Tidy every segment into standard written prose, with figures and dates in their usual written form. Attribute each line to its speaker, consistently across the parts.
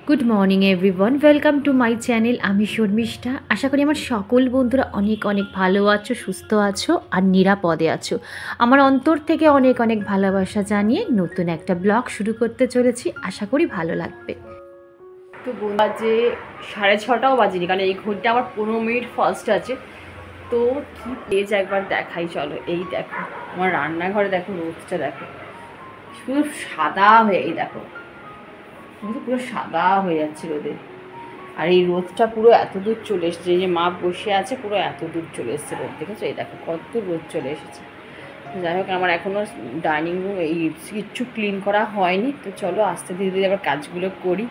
Speaker 1: Good morning everyone, welcome to my channel. আমি শর্মিষ্ঠা। আশা করি আমার সকল বন্ধুরা অনেক অনেক ভালো আছো, সুস্থ আছো আর নিরাপদে আছো। আমার অন্তর থেকে অনেক অনেক ভালোবাসা জানিয়ে নতুন একটা ব্লগ শুরু করতে চলেছি। আশা করি ভালো লাগবে। তো বাজে 6:30টাও বাজেনি, কারণ এই ঘড়িটা আমার 15 মিনিট ফার্স্ট আছে। তো কি পেজ একবার দেখাই, চলো। এই দেখো আমার রান্নাঘরে, দেখো রোদটা দেখো, শুধু সাদা হয়ে, এই দেখো পুরো সাদা হয়ে যাচ্ছে রোদে। আর এই রোদটা পুরো এত দূর চলে এসেছে, যে মা বসে আছে পুরো এত দূর চলে এসেছে রোদ, দেখেছো? এই দেখো কত রোদ চলে এসেছে। যাই হোক, আমার এখনও ডাইনিং রুম এই কিচ্ছু ক্লিন করা হয়নি। তো চলো আস্তে ধীরে ধীরে আবার কাজগুলো করি।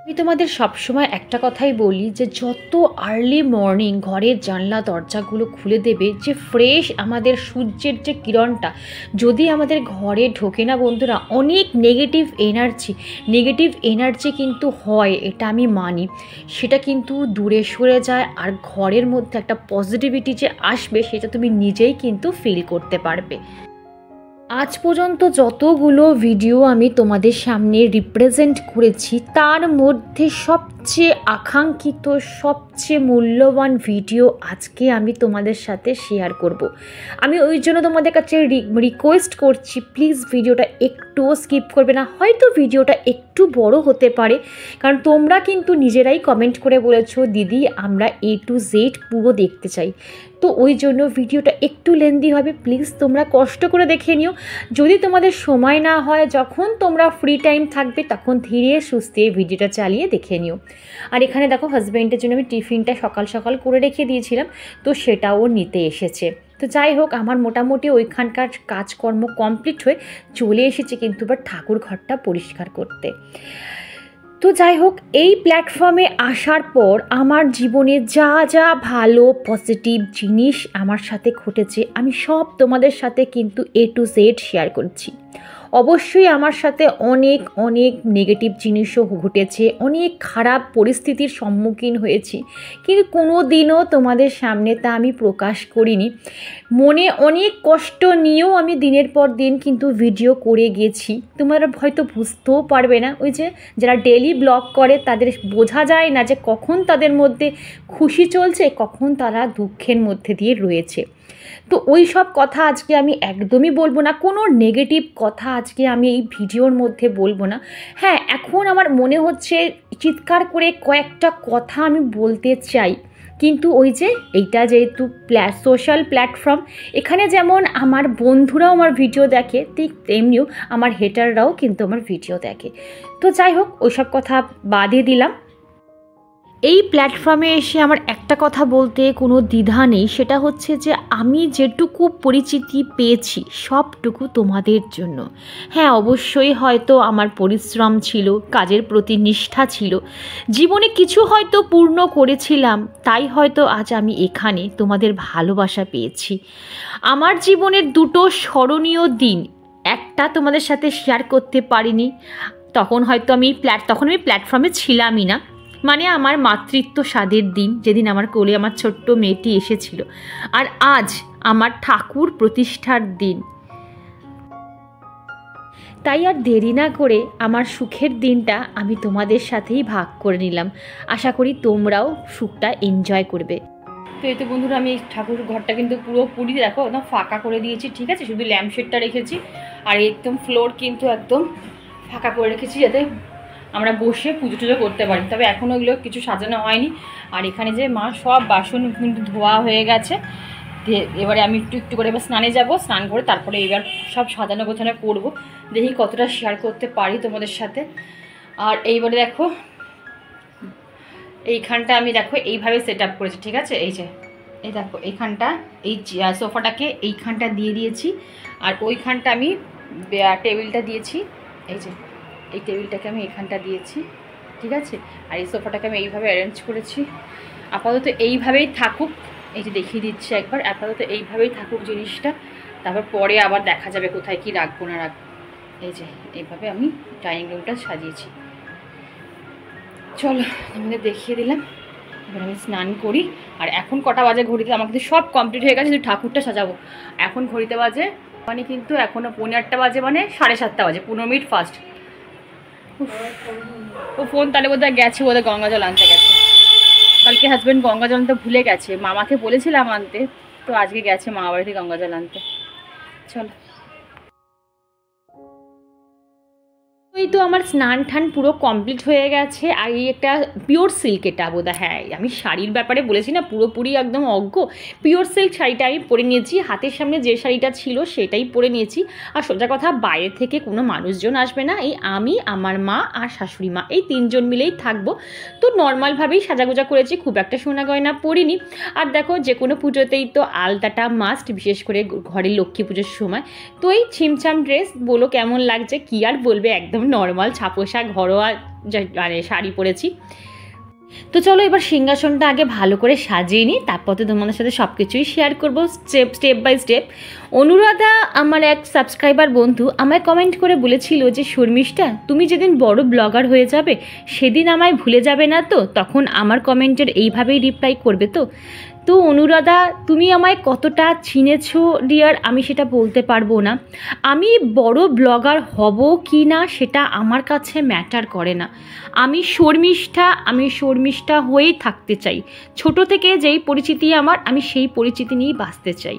Speaker 1: আমি তোমাদের সবসময় একটা কথাই বলি, যে যত আর্লি মর্নিং ঘরের জানলা দরজাগুলো খুলে দেবে, যে ফ্রেশ আমাদের সূর্যের যে কিরণটা যদি আমাদের ঘরে ঢোকে না বন্ধুরা, অনেক নেগেটিভ এনার্জি কিন্তু হয়, এটা আমি মানি। সেটা কিন্তু দূরে সরে যায়, আর ঘরের মধ্যে একটা পজিটিভিটি যে আসবে সেটা তুমি নিজেই কিন্তু ফিল করতে পারবে। আজ পর্যন্ত যতগুলো ভিডিও আমি তোমাদের সামনে রিপ্রেজেন্ট করেছি, তার মধ্যে সবচেয়ে আকাঙ্ক্ষিত, সবচেয়ে মূল্যবান ভিডিও আজকে আমি তোমাদের সাথে শেয়ার করব। আমি ওই জন্য তোমাদের কাছে রিকোয়েস্ট করছি, প্লিজ ভিডিওটা একটুও স্কিপ করবে না। হয়তো ভিডিওটা একটু বড় হতে পারে, কারণ তোমরা কিন্তু নিজেরাই কমেন্ট করে বলেছো, দিদি আমরা A to Z পুরো দেখতে চাই। তো ওই জন্য ভিডিওটা একটু লেন্দি হবে, প্লিজ তোমরা কষ্ট করে দেখে নিও। যদি তোমাদের সময় না হয়, যখন তোমরা ফ্রি টাইম থাকবে তখন ধীরে সুস্থে ভিডিওটা চালিয়ে দেখে নিও। আর এখানে দেখো, হাজব্যান্ডের জন্য আমি টিফিনটা সকাল সকাল করে রেখে দিয়েছিলাম, তো সেটাও নিতে এসেছে। তো যাই হোক, আমার মোটামুটি ওইখানকার কাজকর্ম কমপ্লিট হয়ে চলে এসেছে, কিন্তু এবার ঠাকুর ঘরটা পরিষ্কার করতে। তো যাই হোক, এই প্ল্যাটফর্মে আসার পর আমার জীবনে যা যা ভালো পজিটিভ জিনিস আমার সাথে ঘটেছে, আমি সব তোমাদের সাথে কিন্তু A to Z শেয়ার করছি। অবশ্যই আমার সাথে অনেক অনেক নেগেটিভ জিনিসও ঘটেছে, অনেক খারাপ পরিস্থিতির সম্মুখীন হয়েছি, কিন্তু কোনো দিনও তোমাদের সামনে তা আমি প্রকাশ করিনি। মনে অনেক কষ্ট নিয়েও আমি দিনের পর দিন কিন্তু ভিডিও করে গেছি। তোমরা হয়তো বুঝতেও পারবে না, ওই যে যারা ডেলি ব্লগ করে তাদের বোঝা যায় না যে কখন তাদের মধ্যে খুশি চলছে, কখন তারা দুঃখের মধ্যে দিয়ে রয়েছে। তো ওই সব কথা আজকে আমি একদমই বলবো না, কোনো নেগেটিভ কথা আজকে আমি এই ভিডিওর মধ্যে বলবো না। হ্যাঁ, এখন আমার মনে হচ্ছে চিৎকার করে কয়েকটা কথা আমি বলতে চাই, কিন্তু ওই যে এইটা যেহেতু সোশ্যাল প্ল্যাটফর্ম, এখানে যেমন আমার বন্ধুরাও আমার ভিডিও দেখে, ঠিক তেমনিও আমার হেটাররাও কিন্তু আমার ভিডিও দেখে। তো যাই হোক, ওইসব কথা বাদই দিলাম। এই প্ল্যাটফর্মে এসে আমার একটা কথা বলতে কোনো দ্বিধা নেই, সেটা হচ্ছে যে আমি যেটুকু পরিচিতি পেয়েছি সবটুকু তোমাদের জন্য। হ্যাঁ, অবশ্যই হয়তো আমার পরিশ্রম ছিল, কাজের প্রতি নিষ্ঠা ছিল, জীবনে কিছু হয়তো পূর্ণ করেছিলাম, তাই হয়তো আজ আমি এখানে তোমাদের ভালোবাসা পেয়েছি। আমার জীবনের দুটো স্মরণীয় দিন, একটা তোমাদের সাথে শেয়ার করতে পারিনি, তখন হয়তো আমি প্ল্যাটফর্মে ছিলামই না, মানে আমার মাতৃত্ব স্বাদের দিন, যেদিন আমার কোলে আমার ছোট্ট মেয়েটি এসেছিল। আর আজ আমার ঠাকুর প্রতিষ্ঠার দিন। তাই আর দেরি না করে আমার সুখের দিনটা আমি তোমাদের সাথেই ভাগ করে নিলাম। আশা করি তোমরাও সুখটা এনজয় করবে। তো এই তো বন্ধুরা, আমি ঠাকুর ঘরটা কিন্তু পুরোপুরি দেখো একদম ফাঁকা করে দিয়েছি, ঠিক আছে? শুধু ল্যাম্পশেডটা রেখেছি, আর একদম ফ্লোর কিন্তু একদম ফাঁকা করে রেখেছি, যাতে আমরা বসে পুজো টুজো করতে পারি। তবে এখনও ওগুলো কিছু সাজানো হয়নি। আর এখানে যে মা সব বাসন কিন্তু ধোয়া হয়ে গেছে। এবারে আমি একটু একটু করে এবার স্নানে যাব, স্নান করে তারপরে এবার সব সাজানো গোছানো করবো। দেখি কতটা শেয়ার করতে পারি তোমাদের সাথে। আর এইবারে দেখো, এইখানটা আমি দেখো এইভাবে সেট আপ করেছি, ঠিক আছে? এই দেখো এইখানটা, এই সোফাটাকে এইখানটা দিয়ে দিয়েছি, আর ওইখানটা আমি টেবিলটা দিয়েছি। এই টেবিলটাকে আমি এখানটা দিয়েছি, ঠিক আছে? আর এই সোফাটাকে আমি এইভাবে অ্যারেঞ্জ করেছি। আপাতত এইভাবেই থাকুক, এই যে দেখিয়ে দিচ্ছি একবার, আপাতত এইভাবেই থাকুক জিনিসটা, তারপর পরে আবার দেখা যাবে কোথায় কি রাখবো না রাখবো। এইভাবে আমি ডাইনিং রুমটা সাজিয়েছি। চলো তোমাদের দেখিয়ে দিলাম। এবার আমি স্নান করি। আর এখন কটা বাজে ঘড়িতে, আমার কিন্তু সব কমপ্লিট হয়ে গেছে, শুধু ঠাকুরটা সাজাবো। এখন ঘড়িতে বাজে মানে কিন্তু এখনও 8:15 বাজে, মানে 7:30 বাজে, 15 মিনিট ফার্স্ট।
Speaker 2: ও ফোন তাহলে বোধহয় গেছে, বোধহয় গঙ্গা জল আনতে গেছে। কালকে হাজব্যান্ড গঙ্গা জল আনতে ভুলে গেছে, মামাকে বলেছিলাম আনতে, তো আজকে গেছে মামা বাড়িতে গঙ্গা জল আনতে। চলো,
Speaker 1: ওই তো আমার স্নান টান পুরো কমপ্লিট হয়ে গেছে। আর এই একটা পিওর সিল্ক, এটা বোধহয়, হ্যাঁ আমি শাড়ির ব্যাপারে বলেছি না, পুরোপুরি একদম অজ্ঞ। পিওর সিল্ক শাড়িটা আমি পরে নিয়েছি, হাতের সামনে যে শাড়িটা ছিল সেটাই পরে নিয়েছি। আর সোজা কথা, বাইরে থেকে কোনো মানুষজন আসবে না, এই আমি, আমার মা আর শাশুড়ি মা, এই তিনজন মিলেই থাকবো। তো নর্মালভাবেই সাজাগোজা করেছি, খুব একটা সোনা গয়না পরিনি। আর দেখো, যে কোনো পুজোতেই তো আলতাটা মাস্ট, বিশেষ করে ঘরের লক্ষ্মী পুজোর সময়। তো এই ছিমছাম ড্রেস বলো কেমন লাগছে, কি আর বলবে, একদম নর্মাল ছাপোষা ঘরোয়া মানে শাড়ি পরেছি। তো চলো এবার সিংহাসনটা আগে ভালো করে সাজিয়ে নিই, তারপর তো তোমাদের সাথে সব কিছুই শেয়ার করবো স্টেপ বাই স্টেপ। অনুরাধা, আমার এক সাবস্ক্রাইবার বন্ধু, আমায় কমেন্ট করে বলেছিল যে শর্মিষ্ঠা, তুমি যেদিন বড় ব্লগার হয়ে যাবে সেদিন আমায় ভুলে যাবে না তো, তখন আমার কমেন্টের এইভাবেই রিপ্লাই করবে তো। তো অনুরাধা, তুমি আমায় কতটা চিনেছো ডিয়ার, আমি সেটা বলতে পারবো না। আমি বড় ব্লগার হব কি না সেটা আমার কাছে ম্যাটার করে না। আমি শর্মিষ্ঠা হয়েই থাকতে চাই। ছোট থেকে যেই পরিচিতি আমার, আমি সেই পরিচিতি নিয়েই বাঁচতে চাই।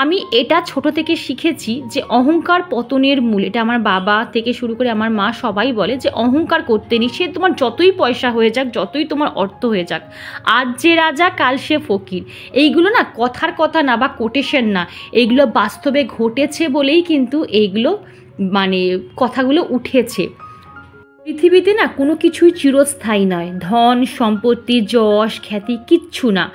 Speaker 1: আমি এটা ছোট থেকে শিখেছি যে অহংকার পতনের মূল। এটা আমার বাবা থেকে শুরু করে আমার মা সবাই বলে যে অহংকার করতে নেই, সে তোমার যতই পয়সা হয়ে যাক, যতই তোমার অর্থ হয়ে যাক, আজ যে রাজা কাল সে ফকির। এইগুলো না কথার কথা না, বা কোটেশন না, এইগুলো বাস্তবে ঘটেছে বলেই কিন্তু এইগুলো মানে কথাগুলো উঠেছে। পৃথিবীতে না কোনো কিছুই চিরস্থায়ী নয়, ধন সম্পত্তি যশ খ্যাতি কিচ্ছু না।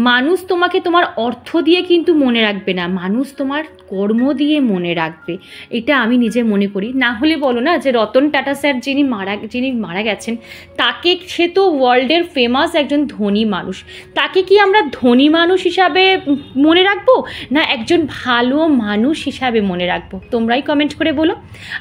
Speaker 1: মানুষ তোমাকে তোমার অর্থ দিয়ে কিন্তু মনে রাখবে না, মানুষ তোমার কর্ম দিয়ে মনে রাখবে। এটা আমি নিজে মনে করি। না হলে বলো না যে রতন টাটা স্যার যিনি মারা গেছেন, তাকে, সে তো ওয়ার্ল্ডের ফেমাস একজন ধনী মানুষ, তাকে কি আমরা ধনী মানুষ হিসাবে মনে রাখবো, না একজন ভালো মানুষ হিসাবে মনে রাখবো? তোমরাই কমেন্ট করে বলো।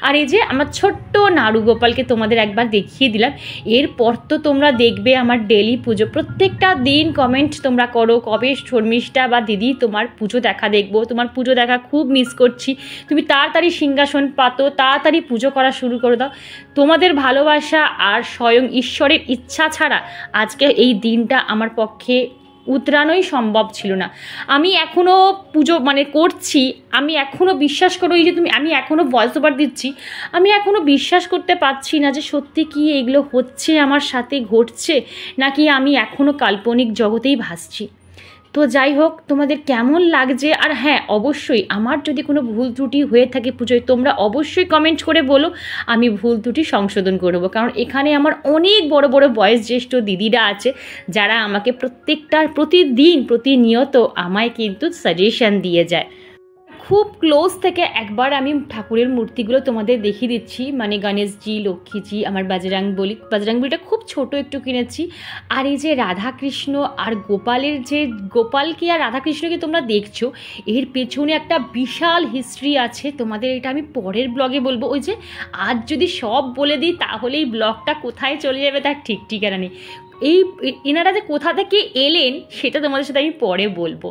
Speaker 1: আর এই যে আমার ছোট্ট নাড়ু গোপালকে তোমাদের একবার দেখিয়ে দিলাম, এরপর তো তোমরা দেখবে আমার ডেলি পুজো। প্রত্যেকটা দিন কমেন্ট তোমরা করো, কবে শর্মিষ্ঠা বা দিদি তোমার পুজো দেখা দেখবো, তোমার পুজো দেখা খুব মিস করছি, তুমি তাড়াতাড়ি সিংহাসন পাতো, তাড়াতাড়ি পুজো করা শুরু করে দাও। তোমাদের ভালোবাসা আর স্বয়ং ঈশ্বরের ইচ্ছা ছাড়া আজকে এই দিনটা আমার পক্ষে উতরানোই সম্ভব ছিল না। আমি এখনও পুজো করছি, আমি এখনও বিশ্বাস করো, এই যে আমি এখনও ভয়েস ওভার দিচ্ছি, আমি এখনও বিশ্বাস করতে পারছি না যে সত্যি কি এগুলো হচ্ছে, আমার সাথে ঘটছে, নাকি আমি এখনও কাল্পনিক জগতেই ভাসছি। তো যাই হোক, তোমাদের কেমন লাগছে? আর হ্যাঁ, অবশ্যই আমার যদি কোনো ভুল ত্রুটি হয়ে থাকে পুজোয়, তোমরা অবশ্যই কমেন্ট করে বলো, আমি ভুল ত্রুটি সংশোধন করব। কারণ এখানে আমার অনেক বড় বড় বয়োজ্যেষ্ঠ দিদিরা আছে, যারা আমাকে প্রতিনিয়ত আমায় কিন্তু সাজেশন দিয়ে যায়। খুব ক্লোজ থেকে একবার আমি ঠাকুরের মূর্তিগুলো তোমাদের দেখিয়ে দিচ্ছি, গণেশজি, লক্ষ্মীজি, আমার বজরংবলীটা খুব ছোট একটু কিনেছি। আর এই যে রাধাকৃষ্ণ আর গোপালকে আর রাধাকৃষ্ণকে তোমরা দেখছো, এর পেছনে একটা বিশাল হিস্ট্রি আছে। তোমাদের এটা আমি পরের ব্লগে বলবো। ওই যে আজ যদি সব বলে দিই তাহলে এই ব্লগটা কোথায় চলে যাবে তার ঠিক ঠিকানা নেই। এনারা যে কোথা থেকে এলেন সেটা তোমাদের সাথে আমি পরে বলবো।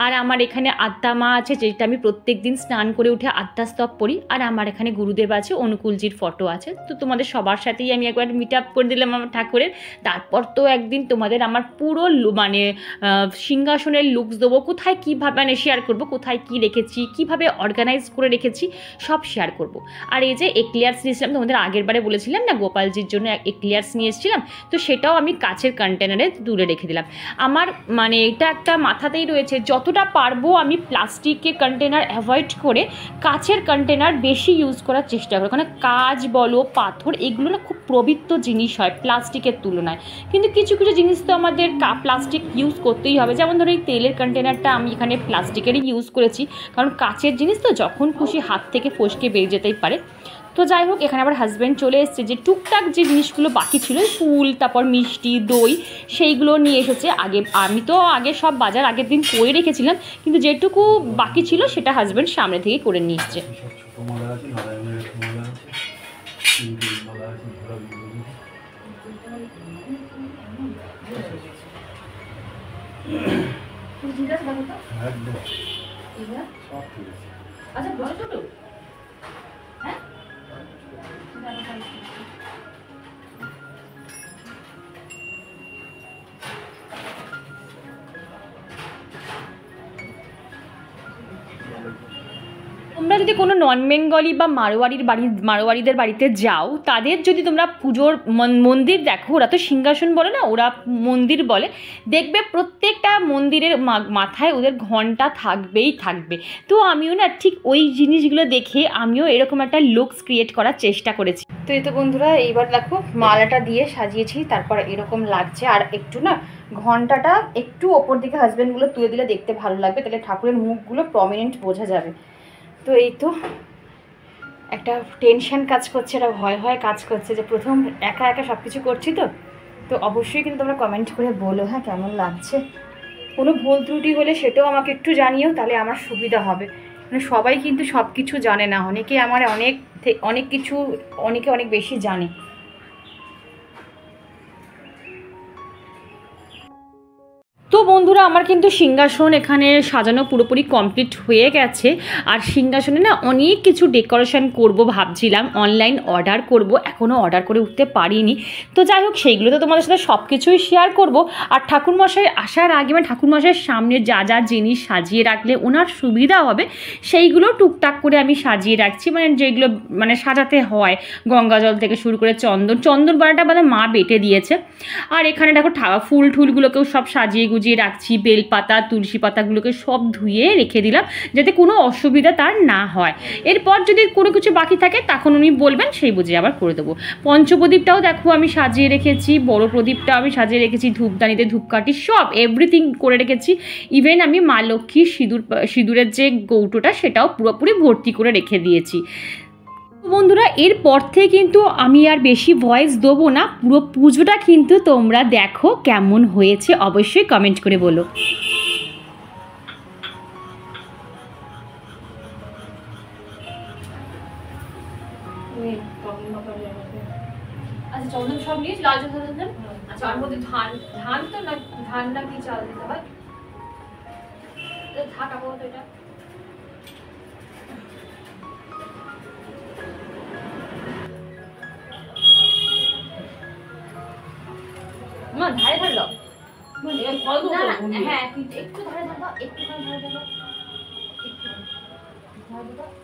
Speaker 1: আর আমার এখানে আদ্যা মা আছে, যেটা আমি প্রত্যেক দিন স্নান করে উঠে আদ্যা স্তব পড়ি। আর আমার এখানে গুরুদেব আছে, অনুকূলজির ফটো আছে। তো তোমাদের সবার সাথেই আমি একবার মিট আপ করে দিলাম আমার ঠাকুরের। তারপর তো একদিন তোমাদের আমার পুরো সিংহাসনের লুকস দেবো, কোথায় কীভাবে শেয়ার করব, কোথায় কী রেখেছি, কীভাবে অর্গানাইজ করে রেখেছি, সব শেয়ার করব। আর এই যে এক্লিয়ার্স নিয়েছিলাম, তোমাদের আগের বারে বলেছিলাম না গোপালজির জন্য এক্লিয়ার্স নিয়ে এসেছিলাম, তো সেটাও আমি কাচের কন্টেনারে দূরে রেখে দিলাম। আমার এটা একটা মাথাতেই রয়েছে, যতটা পারবো আমি প্লাস্টিকের কন্টেনার অ্যাভয়েড করে কাচের কন্টেনার বেশি ইউজ করার চেষ্টা করব। কারণ কাঁচ বলো, পাথর, এগুলো না খুব পবিত্র জিনিস হয় প্লাস্টিকের তুলনায়। কিন্তু কিছু কিছু জিনিস তো আমাদের প্লাস্টিক ইউজ করতেই হবে। যেমন ধরো এই তেলের কন্টেনারটা আমি এখানে প্লাস্টিকেরই ইউজ করেছি, কারণ কাচের জিনিস তো যখন খুশি হাত থেকে ফসকে বেরিয়ে যেতেই পারে। তো যাই হোক, এখানে আবার হাজব্যান্ড চলে এসেছে, যে টুকটাক যে জিনিসগুলো বাকি ছিল, ফুল, তারপর মিষ্টি, দই, সেইগুলো নিয়ে এসেছে। আমি তো আগে সব বাজার আগের দিন করে রেখেছিলাম, কিন্তু যেটুকু বাকি ছিল সেটা হাজব্যান্ড সামনে থেকে করে নিয়ে এসছে। আচ্ছা, তোমরা যদি কোনো নন বেঙ্গলি বা মারোয়ারিদের বাড়িতে যাও, তাদের যদি তোমরা পুজোর মন্দির দেখো, ওরা তো সিংহাসন বলে না, ওরা মন্দির বলে, দেখবে প্রত্যেকটা মন্দিরের মাথায় ওদের ঘন্টা থাকবেই থাকবে। তো আমিও না ঠিক ওই জিনিসগুলো দেখে আমিও এরকম একটা লুকস ক্রিয়েট করার চেষ্টা করেছি। তো এই তো বন্ধুরা, এইবার দেখো মালাটা দিয়ে সাজিয়েছি, তারপর এরকম লাগছে। আর একটু না ঘন্টাটা একটু ওপর দিকে হাজব্যান্ডগুলো তুলে দিলে দেখতে ভালো লাগবে, তাহলে ঠাকুরের মুখগুলো প্রমিনেন্ট বোঝা যাবে। তো এই তো একটা টেনশন কাজ করছে, একটা ভয় কাজ করছে যে প্রথম একা একা সব কিছু করছি। তো অবশ্যই কিন্তু তোমরা কমেন্ট করে বলো হ্যাঁ কেমন লাগছে। কোনো ভুল ত্রুটি হলে সেটাও আমাকে একটু জানিও, তাহলে আমার সুবিধা হবে। মানে সবাই কিন্তু সব কিছু জানে না, অনেকে আমার অনেকে অনেক বেশি জানে। তো বন্ধুরা, আমার কিন্তু সিংহাসন এখানে সাজানো পুরোপুরি কমপ্লিট হয়ে গেছে। আর সিংহাসনে না অনেক কিছু ডেকোরেশন করব ভাবছিলাম, অনলাইন অর্ডার করব, এখনও অর্ডার করে উঠতে পারিনি। তো যাই হোক, সেইগুলো তো তোমাদের সাথে সব কিছুই শেয়ার করব। আর ঠাকুরমশাই আসার আগে মানে ঠাকুরমশাইয়ের সামনে যা যা জিনিস সাজিয়ে রাখলে ওনার সুবিধা হবে সেইগুলো টুকটাক করে আমি সাজিয়ে রাখছি, মানে যেগুলো মানে সাজাতে হয়, গঙ্গা জল থেকে শুরু করে চন্দন বাড়াটা মানে মা বেটে দিয়েছে। আর এখানে দেখো ফুল টুলগুলোকেও সব সাজিয়ে গুজিয়ে রাখছি, বেলপাতা তুলসী পাতাগুলোকে সব ধুয়ে রেখে দিলাম যাতে কোনো অসুবিধা তার না হয়। এরপর যদি কোনো কিছু বাকি থাকে তখন উনি বলবেন, সেই বুঝে আবার করে দেবো। পঞ্চপ্রদীপটাও দেখো আমি সাজিয়ে রেখেছি, বড় প্রদীপটাও আমি সাজিয়ে রেখেছি, ধূপদানিতে ধূপকাঠি সব এভরিথিং করে রেখেছি। ইভেন আমি মা লক্ষ্মীর সিঁদুরের যে কৌটোটা সেটাও পুরোপুরি ভর্তি করে রেখে দিয়েছি। বন্ধুরা, এরপর থেকে কিন্তু আমি আর বেশি ভয়েস দেবো না, পুরো পুজোটা কিন্তু তোমরা দেখো কেমন হয়েছে অবশ্যই কমেন্ট করে বলো। আচ্ছা, চন্দন সব নিয়ে লাল চন্দন। আচ্ছা, আর মধ্যে ধান তো না, ধান না কি চাল দিতে হয়? ঢাকা বলতো এটা মা ধারে ধারে দাও। হ্যাঁ, একটু ধারে দাও, একটু ধারে দাও, একটু ধারে দাও।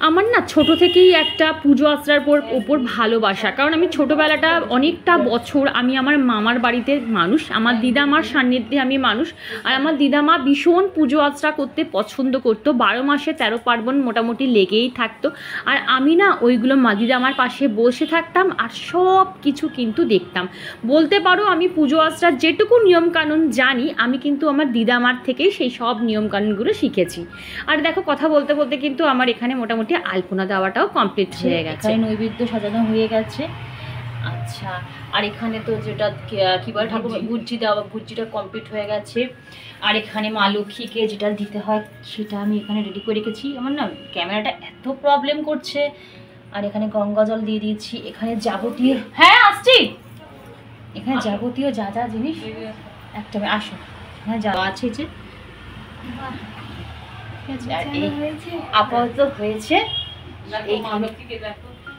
Speaker 1: আমার না ছোট থেকেই একটা পুজো আশ্রার ওপর ভালোবাসা, কারণ আমি ছোটোবেলাটা অনেকটা বছর আমি আমার মামার বাড়িতে মানুষ, আমার দিদা মার সান্নিধ্যে আমি মানুষ। আর আমার দিদা মা ভীষণ পুজো আশ্রা করতে পছন্দ করতো, 12 মাসে 13 পার্বণ মোটামুটি লেগেই থাকতো। আর আমি না ওইগুলো দিদা আমার পাশে বসে থাকতাম আর সব কিছু কিন্তু দেখতাম। বলতে পারো আমি পুজো আশ্রার যেটুকু নিয়মকানুন জানি আমি কিন্তু আমার দিদা মার থেকেই সেই সব নিয়মকানুনগুলো শিখেছি। আর দেখো, কথা বলতে বলতে কিন্তু আমার এখানে মোটামুটি আলপনা দেওয়াটাও কমপ্লিট হয়ে গেছে, নৈবেদ্য সাজানো হয়ে গেছে। আচ্ছা, আর এখানে তো যেটা কি বলে ঠাকুর ভুজিটা কমপ্লিট হয়ে গেছে। আর এখানে মা লক্ষ্মীকে যেটা দিতে হয় সেটা আমি এখানে রেডি করে রেখেছি। আমার না ক্যামেরাটা এত প্রবলেম করছে। আর এখানে গঙ্গা জল দিয়ে দিয়েছি, এখানে যাবতীয়, হ্যাঁ আসছি, এখানে যাবতীয় যা যা জিনিস একটা আসো, হ্যাঁ যা আছে যে আপাতত হয়েছে।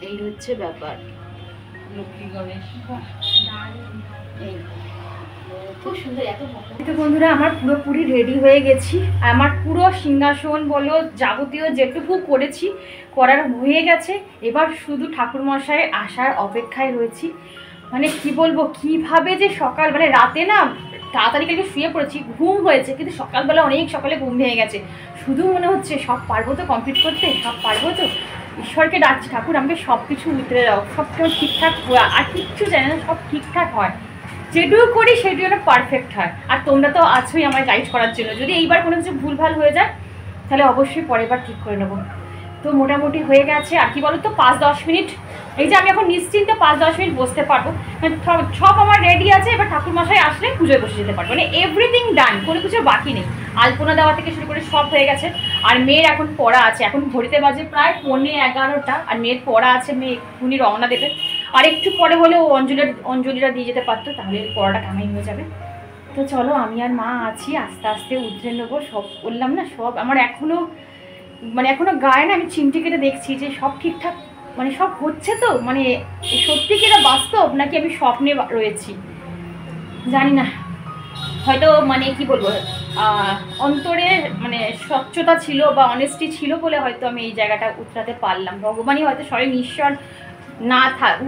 Speaker 1: এই হচ্ছে ব্যাপার, খুব সুন্দর। তো বন্ধুরা, আমার পুরোপুরি রেডি হয়ে গেছি। আমার পুরো সিংহাসন বলো যাবতীয় যেটুকু করেছি করার হয়ে গেছে। এবার শুধু ঠাকুরমশাই আসার অপেক্ষায় রয়েছি। মানে কি বলবো, কিভাবে যে সকাল মানে রাতে না তাড়াতাড়ি কালকে শুয়ে পড়েছি, ঘুম হয়েছে, কিন্তু সকালবেলা অনেক সকালে ঘুম ভেঙে গেছে। শুধু মনে হচ্ছে সব পারবো তো কমপ্লিট করতে, সব পারবো তো। ঈশ্বরকে ডাকছি, ঠাকুর আমাকে সব কিছু উতরে দাও, সব কিছু ঠিকঠাক হয়, আর কিচ্ছু জানি না, সব ঠিকঠাক হয়, যেটুকু করি সেটুকু যেন পারফেক্ট হয়। আর তোমরা তো আছোই আমার গাইড করার জন্য, যদি এইবার কোনো কিছু ভুলভাল হয়ে যায় তাহলে অবশ্যই পরের বার ঠিক করে নেবো। তো মোটামুটি হয়ে গেছে। আর কি বলো তো, 5-10 মিনিট, এই যে আমি এখন নিশ্চিন্তে 5-10 মিনিট বসতে পারবো, সব আমার রেডি আছে। এবার ঠাকুরমশাই আসলে পুজোয় বসে যেতে পারবো, মানে এভরিথিং ডান, কোনো কিছু বাকি নেই। আলপনা দেওয়া থেকে শুরু করে সব হয়ে গেছে। আর মেয়ের এখন পড়া আছে, এখন ঘড়িতে বাজে প্রায় 11:15, আর মেয়ের পড়া আছে, মেয়ে এক্ষুনি রওনা দেবে। আর একটু পরে হলে ও অঞ্জলিটা দিয়ে যেতে পারতো, তাহলে পড়াটা কামাই হয়ে যাবে। তো চলো, আমি আর মা আছি, আস্তে আস্তে উঠে নেবো। সব বললাম না, সব আমার এখনো গায়ে না, আমি চিমটি কেটে দেখছি যে সব ঠিকঠাক মানে সব হচ্ছে তো, মানে সত্যি কি এটা বাস্তব নাকি আমি স্বপ্নে রয়েছি জানি না। হয়তো মানে কি বলবো,
Speaker 2: অন্তরে মানে স্বচ্ছতা ছিল বা অনেস্টি ছিল বলে হয়তো আমি এই জায়গাটা উতরাতে পারলাম। ভগবানই হয়তো স্বয়ং ঈশ্বর না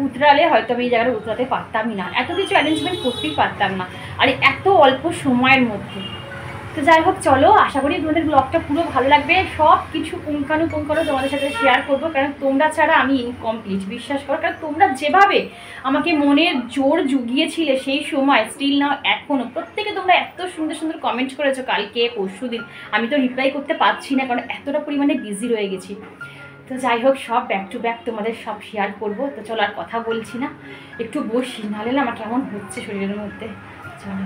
Speaker 2: উতরালে হয়তো আমি এই জায়গাটা উতরাতে পারতামই না, এত কিছু অ্যারেঞ্জমেন্ট করতেই পারতাম না, আর এত অল্প সময়ের মধ্যে। তো যাই হোক, চলো, আশা করি তোমাদের ব্লগটা পুরো ভালো লাগবে। সব কিছু পুঙ্খানু তোমাদের সাথে শেয়ার করবো, কারণ তোমরা ছাড়া আমি ইনকমপ্লিট, বিশ্বাস করো। কারণ তোমরা যেভাবে আমাকে মনের জোর জুগিয়েছিলে সেই সময়, স্টিল নাও এখনও প্রত্যেকে তোমরা এত সুন্দর সুন্দর কমেন্ট করেছো কালকে পরশু দিন, আমি তো রিপ্লাই করতে পারছি না কারণ এতটা পরিমাণে বিজি রয়ে গেছি। তো যাই হোক, সব ব্যাক টু ব্যাক তোমাদের সব শেয়ার করবো। তো চলো, আর কথা বলছি না, একটু বসি, নাহলে আমার কেমন হচ্ছে শরীরের মধ্যে। চলো।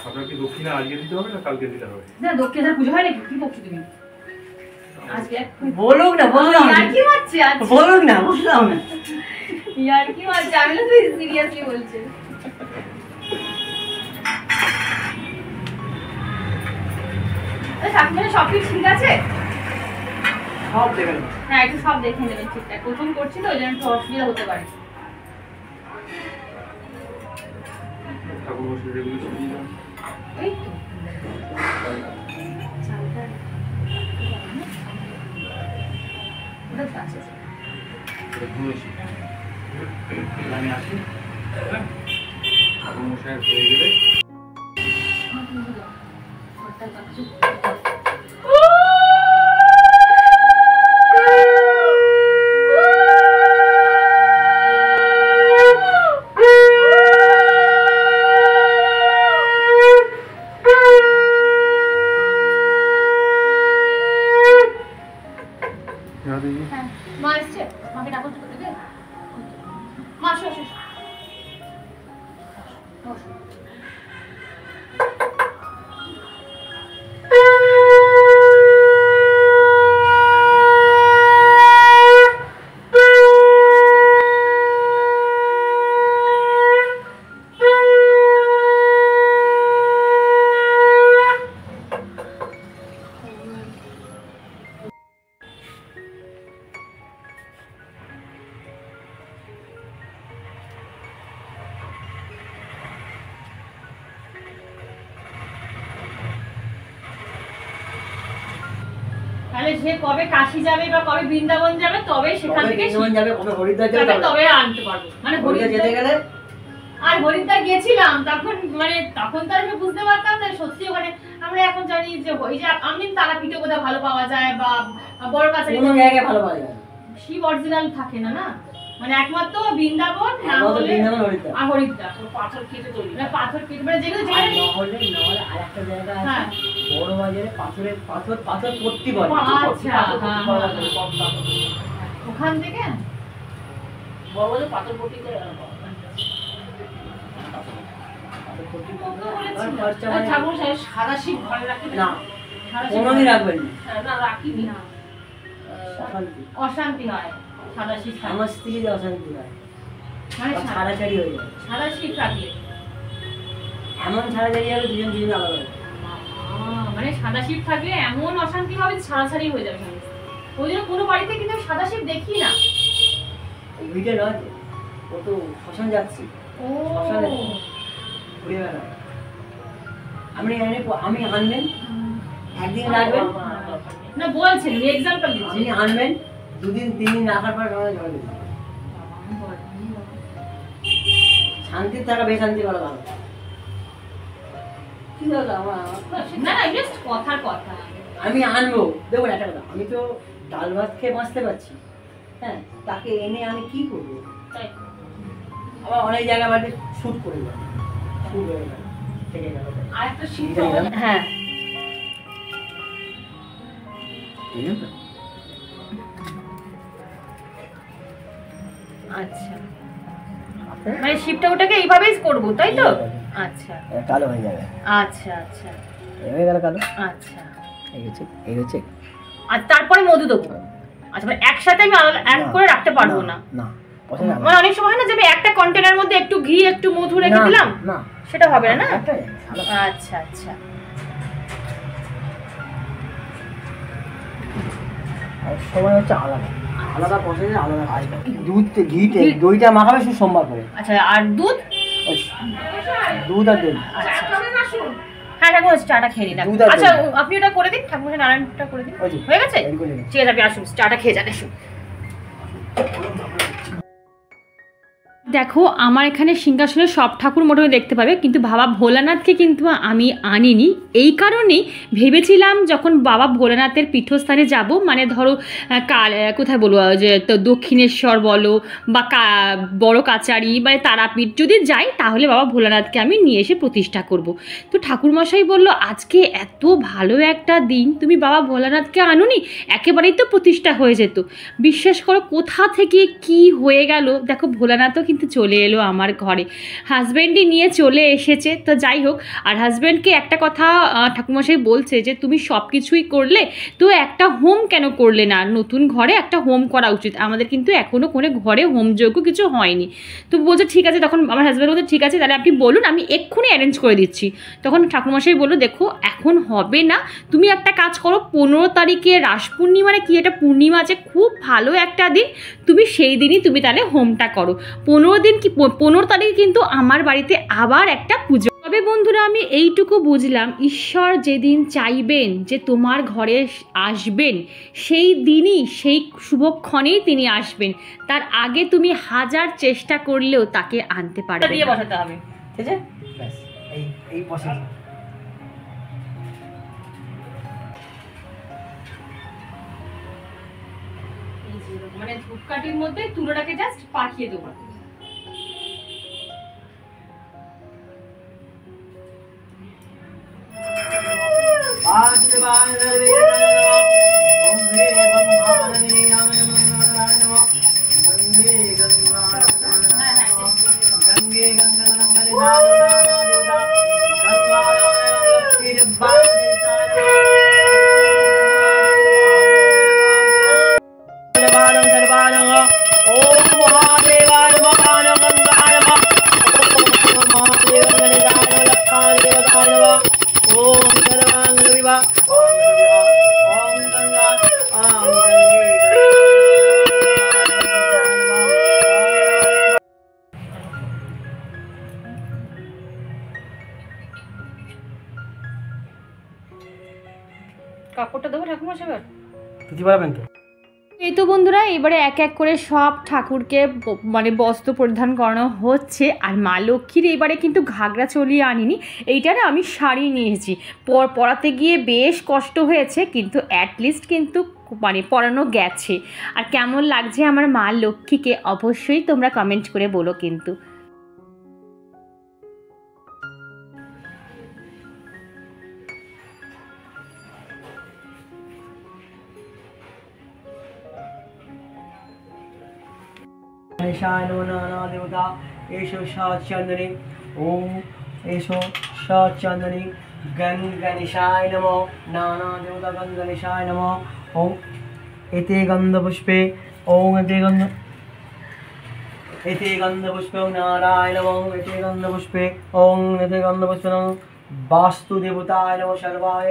Speaker 3: আপনার কি দক্ষিণা আজকে দিতে হবে না কালকে দিতে হবে?
Speaker 2: না, দক্ষিণার পুজো হয় নাকি? কি বলছো তুমি? আজকে
Speaker 4: বলুক না, বললাম
Speaker 2: আর কি হচ্ছে? আজ
Speaker 4: বলুক না, বললাম না।
Speaker 2: ইয়ার কি হচ্ছে? আমি না, তুই সিরিয়াসলি বলছিস? ঠাকুমার সব কিছু ঠিক আছে?
Speaker 4: সব দেবেন।
Speaker 2: হ্যাঁ, একটু সব দেখে নেবেন ঠিকঠাক। প্রথম করছি তো, ওই জন্য একটু অসুবিধা হতে পারে।
Speaker 3: ঠাকুর বসে যেগুলো শিখিয়ে দাও।
Speaker 2: এই তো ওটা তো আছে।
Speaker 3: আমি আসি, ঠাকুর মশাই হয়ে গেলে
Speaker 2: মা এসছে, মাকে ডাকো তো দেবে। মা আসো আসো। তাহলে সে কবে কাশি যাবে বা কবে বৃন্দাবন যাবে, তবে সেখান থেকে
Speaker 4: যাবে, কবে হরিদ্বার যাবে,
Speaker 2: তবে আনতে পারবো। মানে
Speaker 4: হরিদ্বার যেতে গেলে,
Speaker 2: আর হরিদ্বার গেছিলাম তখন, মানে তখন তো আমি বুঝতে পারতাম না সত্যি ওখানে। আমরা এখন জানি যে ওই যে আমি তারাপীঠে কোথাও ভালো পাওয়া যায় বা বড় কাছে
Speaker 4: কোনো জায়গায় ভালো পাওয়া যায়,
Speaker 2: শিব অরিজিনাল থাকে না, না মানে একমাত্র বৃন্দাবন না হলে আর হরিদ্বার। পাথর কেটে তৈরি, না পাথর কেটে, মানে যেগুলো যেখানে
Speaker 4: নহলে আরেকটা জায়গা আছে বড় বাজারে, পাথর পট্টি বলে।
Speaker 2: আচ্ছা, ওখান থেকে বড় বাজার পাথর পট্টি করে ঠাকুর সাদা শিব ঘরে রাখি না,
Speaker 4: কোনোদিন রাখবেন
Speaker 2: না, রাখিনি না, অশান্তি হয় সাদা শিব।
Speaker 4: আমার স্ত্রীর অশান্তি হয়,
Speaker 2: মানে
Speaker 4: ছাড়াছাড়ি হয়ে যায়
Speaker 2: সাদা শিব রাখলে,
Speaker 4: এমন ছাড়াছাড়ি হবে দুজন দুজন আলাদা।
Speaker 2: মানে সাদা শিব থাকলে এমন অশান্তি হবে ছাড়াছাড়ি হয়ে যাবে। ওই জন্য কোনো বাড়িতে কিন্তু সাদা শিব দেখি না।
Speaker 4: ওইটা নয়, ও তো শ্মশান যাচ্ছি,
Speaker 2: ও
Speaker 4: ঘুরে বেড়া। আমি আনবেন, একদিন রাখবেন
Speaker 2: না, বলছেন এক্সাম্পল দিচ্ছি।
Speaker 4: আপনি আনবেন, দুদিন 3 দিন রাখার পর ঝড়ে দেবেন। শান্তির থাকা বেশান্তি করা ভালো। কি হলো আমার?
Speaker 2: না, জাস্ট কথার কথা।
Speaker 4: আমি আনবো, দেখুন একটা কথা, আমি তো ডাল ভাত খেয়ে বাঁচতে পারছি, হ্যাঁ, তাকে এনে আমি কি করবো? আবার অনেক জায়গায় বাড়িতে শুট করে যায়, শুট হয়ে গেল, থেকে গেল।
Speaker 2: আরেকটা শিব,
Speaker 1: হ্যাঁ
Speaker 2: আচ্ছা, মানে শিপটা ওটাকে এইভাবেই করবো তাই তো? আচ্ছা,
Speaker 4: কালো হয়ে যাবে।
Speaker 2: আচ্ছা আচ্ছা,
Speaker 4: হয়ে গেল কালো।
Speaker 2: আচ্ছা,
Speaker 4: এই হচ্ছে।
Speaker 2: আর তারপরে মধু দেবো। আচ্ছা, মানে একসাথে আমি এক করে রাখতে পারবো না?
Speaker 4: না,
Speaker 2: মানে অনেক সময় হয় না যে আমি একটা কন্টেনারের মধ্যে একটু ঘি একটু মধু রেখে দিলাম,
Speaker 4: না
Speaker 2: সেটা হবে না? আচ্ছা আচ্ছা,
Speaker 4: সময় হচ্ছে আলাদা আলাদা প্রসেসে আলাদা কাজ করে। দুধ ঘিতে দইটা মাখাবে শুধু সোমবার করে।
Speaker 2: আচ্ছা, আর দুধ?
Speaker 4: দুধ আর দই।
Speaker 2: হ্যাঁ ঠাকুর, চাটা খেয়ে নিলাম। আচ্ছা, আপনি ওটা করে দিন, ঠাকুর নারায়ণটা করে দিন। হয়ে গেছে? ঠিক আছে, আপনি আসুন, চাটা খেয়ে যান, এসুন। দেখো, আমার এখানে সিংহাসনের সব ঠাকুর মোটামুটি দেখতে পাবে, কিন্তু বাবা ভোলানাথকে কিন্তু আমি আনিনি। এই কারণেই ভেবেছিলাম যখন বাবা ভোলানাথের পীঠস্থানে যাব, মানে ধরো কোথায় বলবো, যে তো দক্ষিণেশ্বর বলো বা বড় কাচারি মানে তারাপীঠ যদি যাই, তাহলে বাবা ভোলানাথকে আমি নিয়ে এসে প্রতিষ্ঠা করব। তো ঠাকুরমশাই বলল, আজকে এত ভালো একটা দিন, তুমি বাবা ভোলানাথকে আনুনি, একেবারেই তো প্রতিষ্ঠা হয়ে যেত। বিশ্বাস করো, কোথা থেকে কি হয়ে গেল। দেখো, ভোলানাথও কিন্তু চলে এলো আমার ঘরে, হাজব্যান্ডই নিয়ে চলে এসেছে। তো যাই হোক, আর হাজব্যান্ডকে একটা কথা ঠাকুরমশাই বলছে যে তুমি সব কিছুই করলে, তো একটা হোম কেন করলে না? নতুন ঘরে একটা হোম করা উচিত। আমাদের কিন্তু এখনও কোনো ঘরে হোমযজ্ঞ কিছু হয়নি। তো বলছে ঠিক আছে, তখন আমার হাজব্যান্ড বলছে ঠিক আছে, তাহলে আপনি বলুন, আমি এক্ষুনি অ্যারেঞ্জ করে দিচ্ছি। তখন ঠাকুরমশাই বললো, দেখো এখন হবে না, তুমি একটা কাজ করো, 15 তারিখে রাস পূর্ণিমা কি এটা পূর্ণিমা আছে, খুব ভালো একটা দিন, তুমি সেই দিনই তুমি তাহলে হোমটা করো। 15 তারিখে কিন্তু আমার বাড়িতে আবার একটা পুজো। তবে বন্ধুরা, আমি এইটুকু বুঝলাম, ঈশ্বর যেদিন চাইবেন যে তোমার ঘরে আসবেন, সেই দিনই সেই শুভক্ষণেই তিনি আসবেন। তার আগে তুমি হাজার চেষ্টা করলেও তাকে আনতে পারবে। দিয়ে বসাতে হবে, ঠিক আছে?
Speaker 4: ব্যাস, এই প্রসেস।
Speaker 2: মানে ধূপকাঠির মধ্যে তুলোটাকে জাস্ট পাঠিয়ে দেবো। কাপড়টা দেবো ঠাকুরমশাই,
Speaker 4: বুঝতে পারবেন তো?
Speaker 2: এই তো বন্ধুরা, এবারে এক এক করে সব ঠাকুরকে মানে বস্ত্র পরিধান করানো হচ্ছে। আর মা লক্ষ্মীর এবারে কিন্তু ঘাগরা চলিয়ে আনিনি, এইটা না আমি শাড়ি নিয়েছি। পরাতে গিয়ে বেশ কষ্ট হয়েছে, কিন্তু অ্যাটলিস্ট কিন্তু মানে পরানো গেছে। আর কেমন লাগছে আমার মা লক্ষ্মীকে অবশ্যই তোমরা কমেন্ট করে বলো কিন্তু।
Speaker 4: गणेशाय नमो नाना देवता एषो चंदनी ओम एषो चंदनी गणेशाय नमो नाना देवता गणेशाय नमो ओम एते गंधपुष्पे ओम एते गंधपुष्पे ओम नारायण नमो एते गंधपुष्पे ओम एते गंधपुष्पे नमो वास्तु देवताय नमो सर्वाय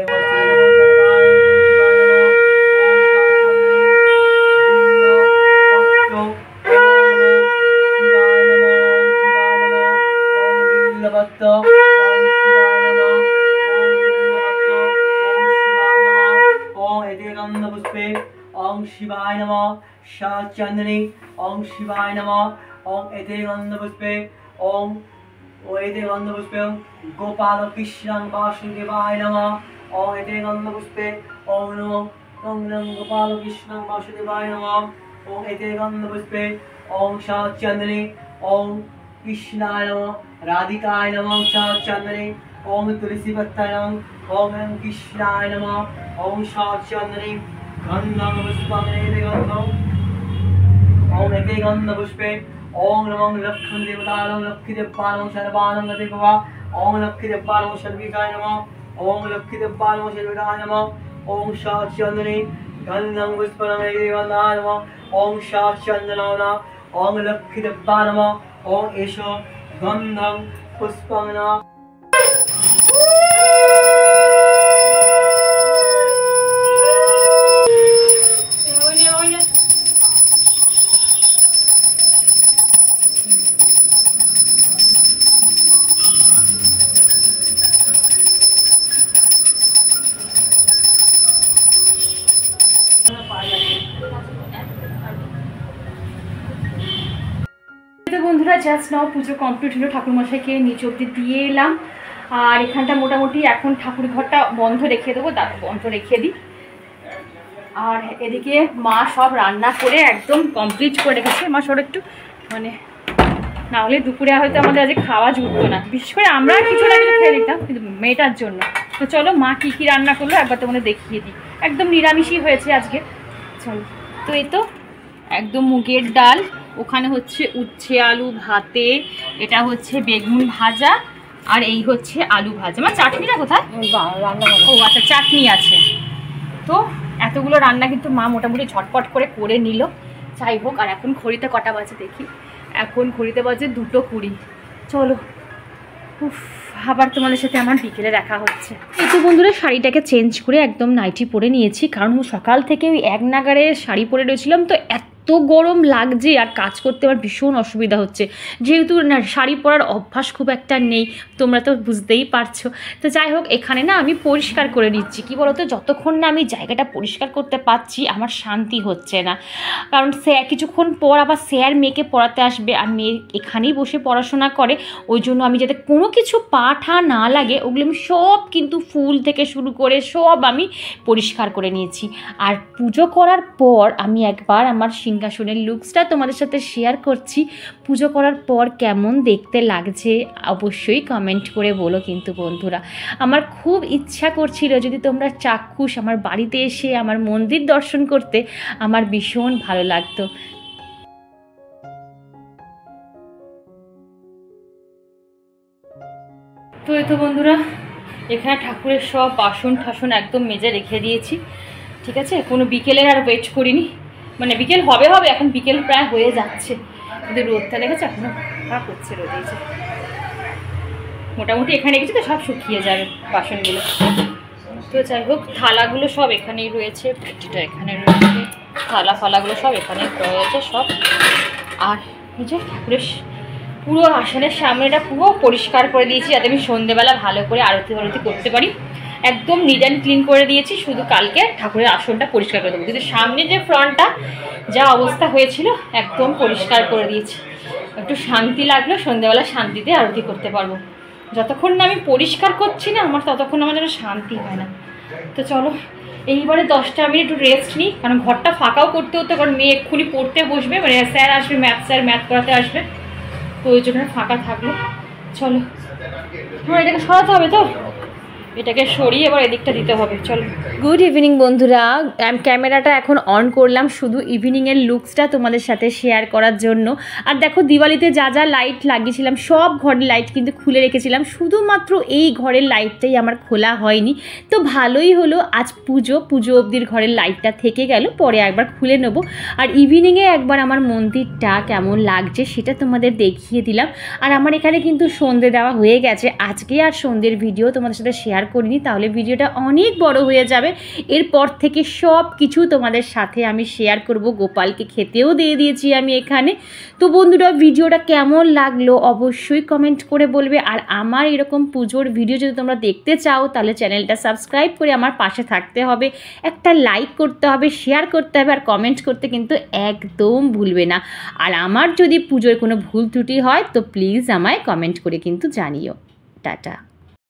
Speaker 4: ओम शिवाय नमः चंदनी ओम शिवाय नमः ओम एते गंधपुष्पे ओम एते गंधपुष्पे गोपाल कृष्ण वासुदेवाय नमः ओम एते गंधपुष्पे ओम नमो ओम गोपाल कृष्ण वासुदेवाय नमः ओम एते गंधपुष्पे ओम चंदनी ओम कृष्णाय नमः राधिकाय नमः चंदनी ओम तुलसी पत्राय नमः ओम कृष्णाय नमः ओम चंदनी गंधम पुष्पम एते गंधम ओम एके गंध पुष्पे ओम नमो लक्ष्मी देवतानं लक्ष्मी देवपानं सर्वानं देववा ओम लक्ष्मी देवपानं सर्विकाय नमः ओम लक्ष्मी देवपानं सर्विकाय नमः ओम शाचंदने गंधं पुष्पं देवनाय नमः ओम शाचंदनाना ओम लक्ष्मी देवपाय नमः ओम एषो गंधं पुष्पं ना
Speaker 2: তো বন্ধুরা জাস্ট নাও পুজো কমপ্লিট হলো, ঠাকুরমশাইকে নিচ অব্দি দিয়ে এলাম। আর এখানটা মোটামুটি এখন ঠাকুর ঘরটা বন্ধ রেখে দেবো, দাঁড়া বন্ধ রেখে দিই। আর এদিকে মা সব রান্না করে একদম কমপ্লিট করে রেখেছে। মা সব একটু মানে না হলে দুপুরে হয়তো আমাদের আজকে খাওয়া জুটতো না, বিশেষ করে আমরা কিছু না কিছু খেয়ে নিতাম, কিন্তু মেয়েটার জন্য। তো চলো মা কী কী রান্না করলো একবার তোমাদের দেখিয়ে দিই। একদম নিরামিষই হয়েছে আজকে। চলো, তো এই তো একদম মুগের ডাল, ওখানে হচ্ছে উচ্ছে আলু ভাতে, এটা হচ্ছে বেগুন ভাজা, আর এই হচ্ছে আলু ভাজা। আমার চাটনিটা কোথায়? ও আচ্ছা, চাটনি আছে। তো এতগুলো রান্না কিন্তু মা মোটামুটি ঝটপট করে নিল। যাই হোক, আর এখন ঘড়িতে কটা বাজে দেখি, এখন ঘড়িতে বাজে 2:20। চলো, উফ, আবার তোমাদের সাথে আমার বিকেলে দেখা হচ্ছে।
Speaker 1: এই তো বন্ধুরা শাড়িটাকে চেঞ্জ করে একদম নাইটি পরে নিয়েছি, কারণ সকাল থেকে ওই এক নাগারে শাড়ি পরে রয়েছিলাম, তো এত গরম লাগছে আর কাজ করতে আমার ভীষণ অসুবিধা হচ্ছে, যেহেতু না শাড়ি পরার অভ্যাস খুব একটা নেই, তোমরা তো বুঝতেই পারছো। তো যাই হোক, এখানে না আমি পরিষ্কার করে নিচ্ছি। কি বলতো, যতক্ষণ না আমি জায়গাটা পরিষ্কার করতে পারছি আমার শান্তি হচ্ছে না, কারণ কিছুক্ষণ পর আবার স্যার মেয়েকে পড়াতে আসবে, আর মেয়ে এখানেই বসে পড়াশোনা করে, ওই জন্য আমি যাতে কোনো কিছু পাঠা না লাগে ওগুলো আমি সব কিন্তু ফুল থেকে শুরু করে সব আমি পরিষ্কার করে নিয়েছি। আর পুজো করার পর আমি একবার আমার সিংহাসনের লুকসটা তোমাদের সাথে শেয়ার করছি। পুজো করার পর কেমন দেখতে লাগছে অবশ্যই কমেন্ট করে বলো কিন্তু বন্ধুরা। আমার খুব ইচ্ছা করছিল যদি তোমরা চাক্ষুষ আমার বাড়িতে এসে আমার মন্দির দর্শন করতে, আমার ভীষণ ভালো লাগতো।
Speaker 2: তো এই তো বন্ধুরা, এখানে ঠাকুরের সব বাসন ঠাসন একদম মেজে রেখে দিয়েছি। ঠিক আছে, কোনো বিকেলের আর ওয়েট করিনি, মানে বিকেল হবে, এখন বিকেল প্রায় হয়ে যাচ্ছে, কিন্তু রোদটা লেগেছে এখনো খারাপ হচ্ছে, রোদ হয়েছে মোটামুটি। এখানে রেখেছি তো সব শুকিয়ে যাবে বাসনগুলো। তো যাই হোক, থালাগুলো সব এখানেই রয়েছে, প্লেটটা এখানে রয়েছে, থালা ফালাগুলো সব এখানে রয়েছে সব। আর এই যে ঠাকুরের পুরো আসনের সামনেটা পুরো পরিষ্কার করে দিয়েছি, যাতে আমি সন্ধেবেলা ভালো করে আরতি করতে পারি। একদম নিট অ্যান্ড ক্লিন করে দিয়েছি, শুধু কালকে ঠাকুরের আসনটা পরিষ্কার করে দেবো। কিন্তু সামনে যে ফ্রন্টটা যা অবস্থা হয়েছিল একদম পরিষ্কার করে দিয়েছি। একটু শান্তি লাগলো, সন্ধেবেলা শান্তিতে আরতি করতে পারবো। যতক্ষণ না আমি পরিষ্কার করছি না আমার, ততক্ষণ আমার যেন শান্তি হয় না। তো চলো, এইবারে 10টা মিনিট একটু রেস্ট নিই, কারণ ঘরটা ফাঁকাও করতে হতো, কারণ মেয়ে এক্ষুনি পড়তে বসবে, মানে স্যার আসবে, ম্যাথ করাতে আসবে, তো ওই জন্য ফাঁকা থাকলো। চলো, আমার এটাকে সরাতে হবে, তো এটাকে সরিয়ে এবার এদিকটা দিতে হবে। চলো,
Speaker 1: গুড ইভিনিং বন্ধুরা। ক্যামেরাটা এখন অন করলাম শুধু ইভিনিংয়ের লুকসটা তোমাদের সাথে শেয়ার করার জন্য। আর দেখো, দিওয়ালিতে যা যা লাইট লাগিয়েছিলাম সব ঘরের লাইট কিন্তু খুলে রেখেছিলাম, শুধুমাত্র এই ঘরের লাইটটাই আমার খোলা হয়নি। তো ভালোই হলো, আজ পুজো অবধির ঘরের লাইটটা থেকে গেল, পরে একবার খুলে নেবো। আর ইভিনিংয়ে একবার আমার মন্দিরটা কেমন লাগছে সেটা তোমাদের দেখিয়ে দিলাম। আর আমার এখানে কিন্তু সন্ধে দেওয়া হয়ে গেছে। আজকে আর সন্ধ্যের ভিডিও তোমাদের সাথে শেয়ার করিনি, তাহলে ভিডিওটা অনেক বড় হয়ে যাবে। এরপর থেকে সব কিছু তোমাদের সাথে আমি শেয়ার করব। গোপালকে খেতেও দিয়ে দিয়েছি আমি এখানে। তো বন্ধুরা, ভিডিওটা কেমন লাগলো অবশ্যই কমেন্ট করে বলবে। আর আমার এরকম পুজোর ভিডিও যদি তোমরা দেখতে চাও, তাহলে চ্যানেলটা সাবস্ক্রাইব করে আমার পাশে থাকতে হবে, একটা লাইক করতে হবে, শেয়ার করতে হবে, আর কমেন্ট করতে কিন্তু একদম ভুলবে না। আর আমার যদি পুজোর কোনো ভুল ত্রুটি হয় তো প্লিজ আমায় কমেন্ট করে কিন্তু জানিও। টাটা।